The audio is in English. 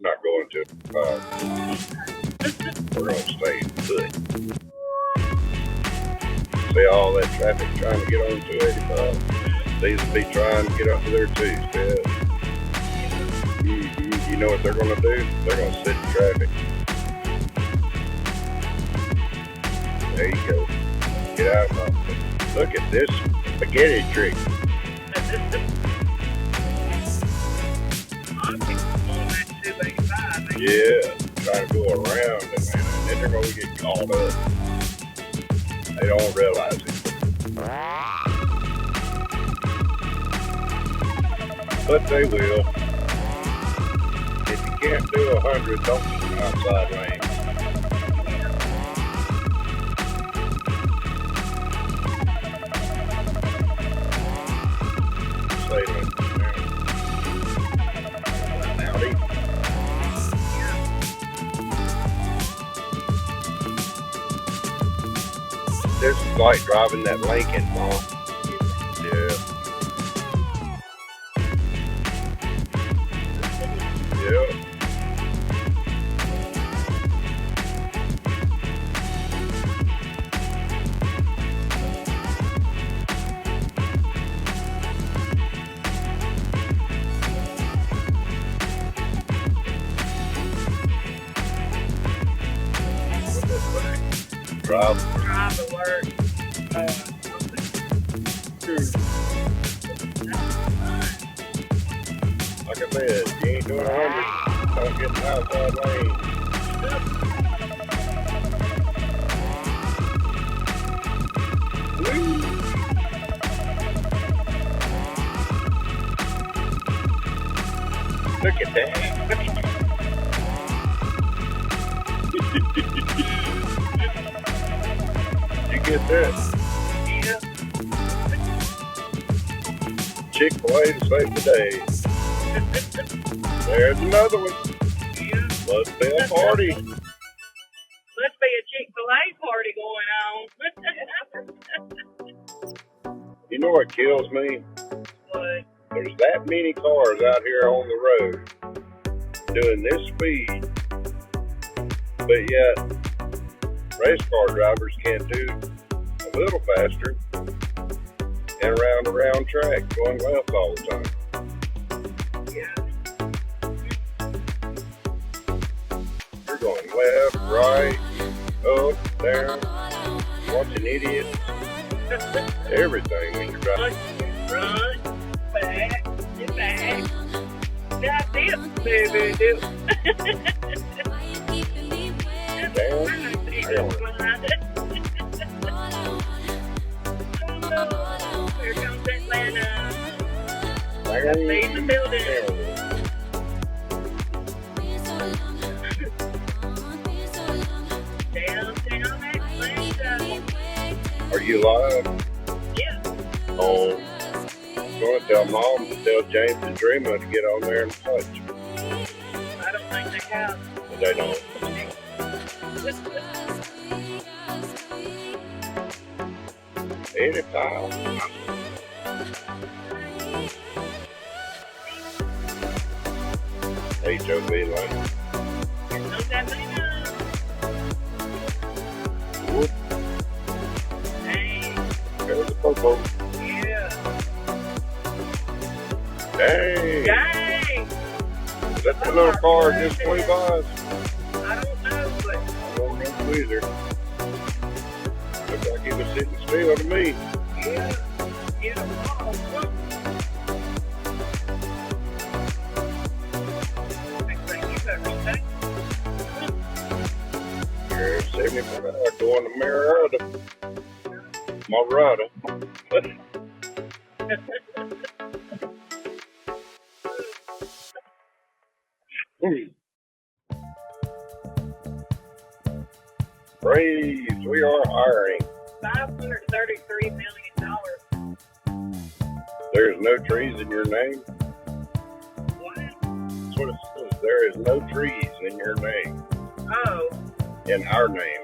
not going to. We're going to stay put. See all that traffic trying to get on 285? These will be trying to get up to there too. You know what they're going to do? They're going to sit in traffic. There you go. Get out. Look at this spaghetti trick. Yeah, trying to go around and then they're going to get caught up. They don't realize it. But they will. If you can't do 100, don't get an outside lane. Say that. Howdy. This is like driving that Lincoln, Mom. Yeah. Yeah. Drive to work. Like I said, you ain't doing 100, don't get in the outside lane. Look at that. You get that? Yeah. Chick-fil-A to save the day. There's another one. Yeah. Must be a party. Must be a Chick-fil-A party going on. You know what kills me? What? There's that many cars out here on the road doing this speed, but yet race car drivers can't do a little faster and around track going left all the time. Yeah. You're going left, right, up, down, watching idiots, everything when you're driving. Run, back, get back. That's it, baby. Down, Here comes Atlanta. down, Leave the building. Downtown Atlanta. Are you live? Yeah. Oh, I'm going to tell Mom to tell James and Dreamer to get on there and touch. I don't think they have. But they don't. Anytime. HOV lane. Whoop. Hey, There's the popo. yeah. Dang. Dang. Is that the little car just flew by us? I don't know, but I don't know either. Looked like he was sitting still to me. yeah. Get them all. Next thing you better stay. You're 75 going to Marietta. Marietta. Praise, we are hiring. $533 million. There's no trees in your name. What? That's what it says. There is no trees in your name. Oh, In our name.